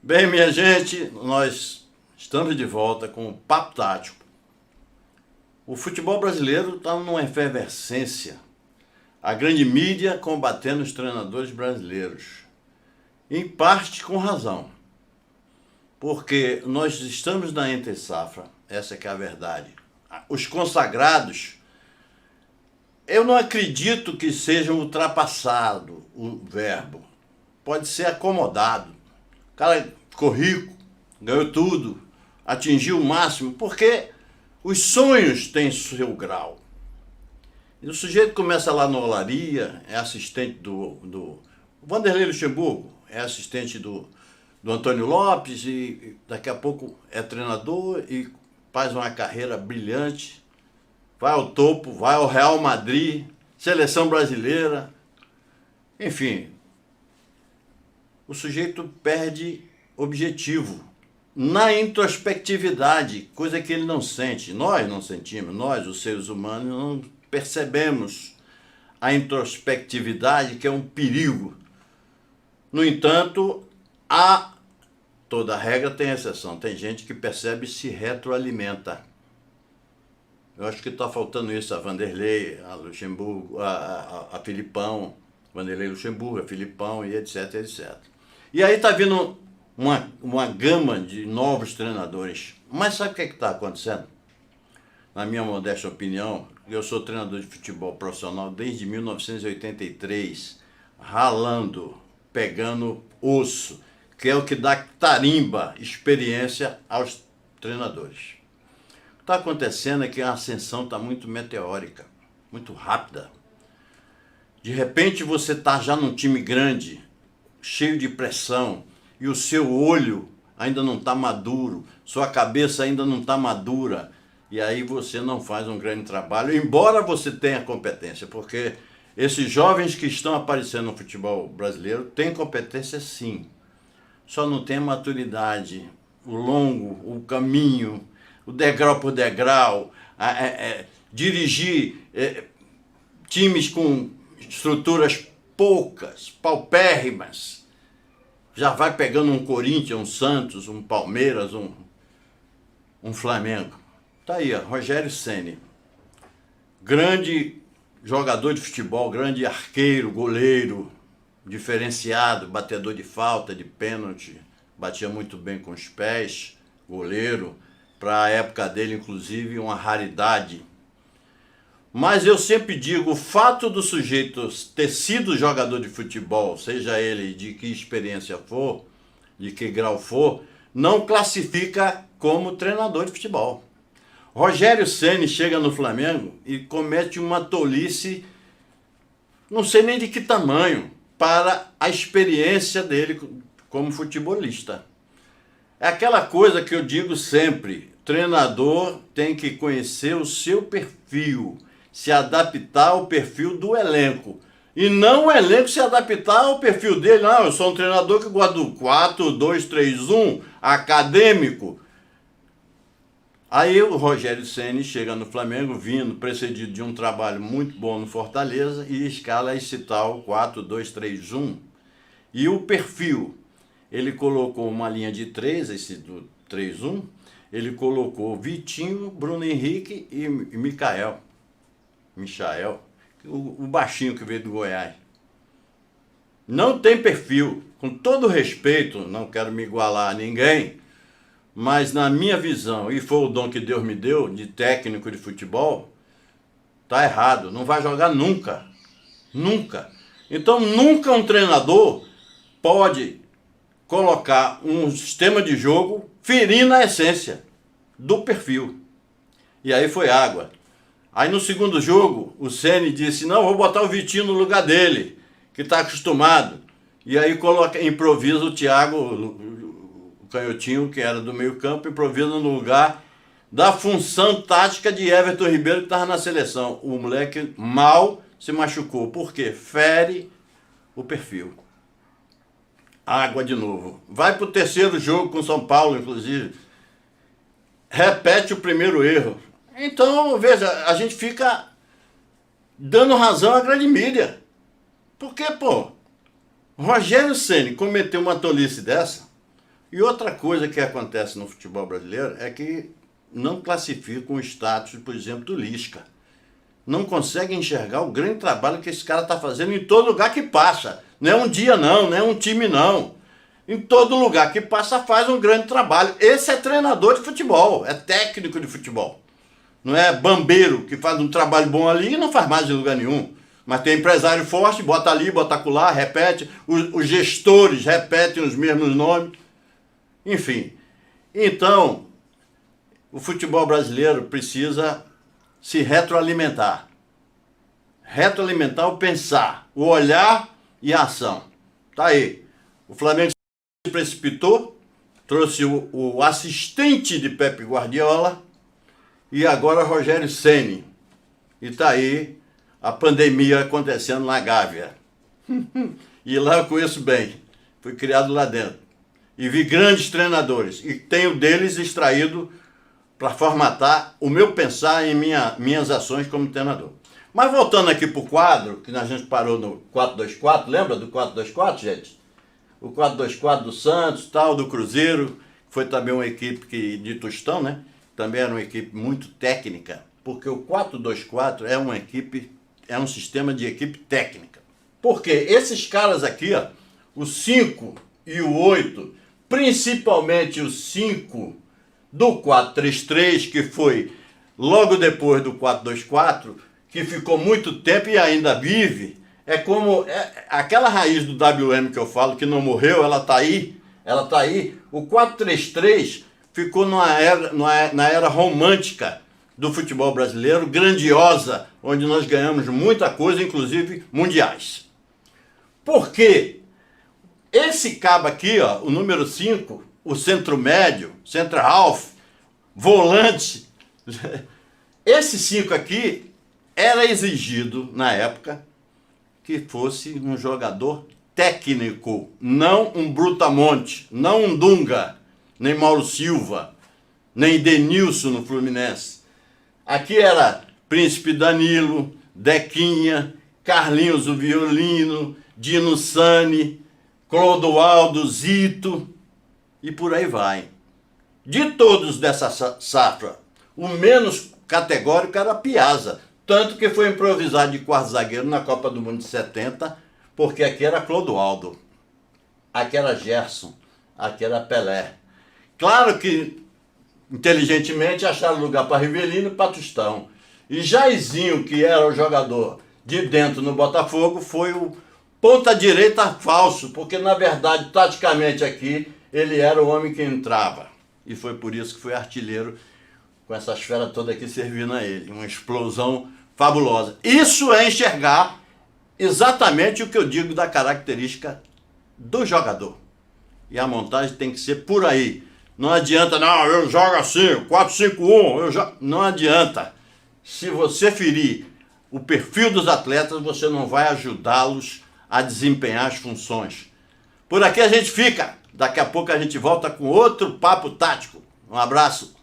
Bem, minha gente, nós estamos de volta com o Papo Tático. O futebol brasileiro está numa efervescência. A grande mídia combatendo os treinadores brasileiros. Em parte com razão. Porque nós estamos na entre-safra, essa que é a verdade. Os consagrados, eu não acredito que seja ultrapassado o verbo. Pode ser acomodado. O cara ficou rico, ganhou tudo, atingiu o máximo, porque os sonhos têm seu grau. E o sujeito começa lá na olaria, é assistente do Vanderlei Luxemburgo, é assistente do Antônio Lopes e daqui a pouco é treinador e faz uma carreira brilhante, vai ao topo, vai ao Real Madrid, seleção brasileira, enfim. O sujeito perde objetivo na introspectividade, coisa que ele não sente. Nós não sentimos, nós, os seres humanos, não percebemos a introspectividade, que é um perigo. No entanto, toda regra tem exceção. Tem gente que percebe e se retroalimenta. Eu acho que está faltando isso a Vanderlei, a Luxemburgo, a Filipão, Vanderlei Luxemburgo, a Filipão e etc, etc. E aí está vindo uma gama de novos treinadores. Mas sabe o que está acontecendo? Na minha modesta opinião, eu sou treinador de futebol profissional desde 1983, ralando, pegando osso, que é o que dá tarimba, experiência aos treinadores. O que está acontecendo é que a ascensão está muito meteórica, muito rápida. De repente você está já num time grande, cheio de pressão, e o seu olho ainda não está maduro, sua cabeça ainda não está madura, e aí você não faz um grande trabalho, embora você tenha competência, porque esses jovens que estão aparecendo no futebol brasileiro têm competência sim, só não tem maturidade, o longo, o caminho, o degrau por degrau, dirigir times com estruturas poucas, paupérrimas, já vai pegando um Corinthians, um Santos, um Palmeiras, um Flamengo. Tá aí, ó, Rogério Ceni, grande jogador de futebol, grande arqueiro, goleiro, diferenciado, batedor de falta, de pênalti, batia muito bem com os pés, goleiro, para a época dele, inclusive, uma raridade. Mas eu sempre digo, o fato do sujeito ter sido jogador de futebol, seja ele de que experiência for, de que grau for, não classifica como treinador de futebol. Rogério Ceni chega no Flamengo e comete uma tolice, não sei nem de que tamanho, para a experiência dele como futebolista. É aquela coisa que eu digo sempre, treinador tem que conhecer o seu perfil, se adaptar ao perfil do elenco. E não o elenco se adaptar ao perfil dele. Não, eu sou um treinador que gosta do 4-2-3-1, acadêmico. Aí o Rogério Ceni chega no Flamengo, vindo, precedido de um trabalho muito bom no Fortaleza, e escala esse tal 4-2-3-1. E o perfil, ele colocou uma linha de 3, esse do 3-1, ele colocou Vitinho, Bruno Henrique e Michael, o baixinho que veio do Goiás. Não tem perfil, com todo respeito, não quero me igualar a ninguém, mas na minha visão, e foi o dom que Deus me deu, de técnico de futebol, tá errado, não vai jogar nunca, nunca. Então nunca um treinador pode colocar um sistema de jogo ferindo a essência do perfil. E aí foi água. Aí no segundo jogo, o Ceni disse, não, vou botar o Vitinho no lugar dele, que está acostumado. E aí improvisa o Thiago, o canhotinho, que era do meio campo, improvisa no lugar da função tática de Everton Ribeiro, que estava na seleção. O moleque mal se machucou. Por quê? Fere o perfil. Água de novo. Vai para o terceiro jogo com São Paulo, inclusive. Repete o primeiro erro. Então, veja, a gente fica dando razão à grande mídia. Porque, pô, Rogério Ceni cometeu uma tolice dessa, E outra coisa que acontece no futebol brasileiro é que não classificam o status, por exemplo, do Lisca. Não conseguem enxergar o grande trabalho que esse cara está fazendo em todo lugar que passa. Não é um dia não é um time não. Em todo lugar que passa faz um grande trabalho. Esse é treinador de futebol, é técnico de futebol. Não é bambeiro que faz um trabalho bom ali e não faz mais em lugar nenhum. Mas tem empresário forte, bota ali, bota acolá, repete. Os gestores repetem os mesmos nomes. Enfim. Então, o futebol brasileiro precisa se retroalimentar. Retroalimentar o pensar, o olhar e a ação. Tá aí. O Flamengo se precipitou, trouxe o assistente de Pepe Guardiola e agora Rogério Ceni. E tá aí a pandemia acontecendo na Gávea. E lá eu conheço bem. Fui criado lá dentro. E vi grandes treinadores. E tenho deles extraído para formatar o meu pensar e minhas ações como treinador. Mas voltando aqui para o quadro, que a gente parou no 4-2-4, lembra do 4-2-4, gente? O 4-2-4 do Santos, tal, do Cruzeiro, foi também uma equipe de Tostão, né? Também era uma equipe muito técnica, porque o 4-2-4 é um sistema de equipe técnica. Porque esses caras aqui, ó, o 5 e o 8, principalmente o 5 do 4-3-3, que foi logo depois do 4-2-4, que ficou muito tempo e ainda vive, aquela raiz do WM que eu falo, que não morreu, ela tá aí. O 4-3-3 ficou na era romântica do futebol brasileiro, grandiosa, onde nós ganhamos muita coisa, inclusive mundiais. Por quê? Esse cabo aqui, ó, o número 5, o centro médio, centro half, volante, esse 5 aqui era exigido na época que fosse um jogador técnico, não um brutamonte, não um Dunga, nem Mauro Silva, nem Denilson no Fluminense. Aqui era Príncipe Danilo, Dequinha, Carlinhos o Violino, Dino Sani, Clodoaldo, Zito e por aí vai. De todos dessa safra, o menos categórico era Piazza, tanto que foi improvisado de quarto zagueiro na Copa do Mundo de 70, porque aqui era Clodoaldo, aqui era Gerson, aqui era Pelé. Claro que, inteligentemente, acharam lugar para Rivelino e para Tostão. E Jairzinho, que era o jogador de dentro no Botafogo, foi o ponta-direita falso, porque, na verdade, taticamente aqui, ele era o homem que entrava. E foi por isso que foi artilheiro, com essa esfera toda aqui servindo a ele. Uma explosão fabulosa. Isso é enxergar exatamente o que eu digo da característica do jogador. E a montagem tem que ser por aí. Não adianta, não, eu jogo assim, 4-5-1, não adianta. Se você ferir o perfil dos atletas, você não vai ajudá-los a desempenhar as funções. Por aqui a gente fica. Daqui a pouco a gente volta com outro papo tático. Um abraço.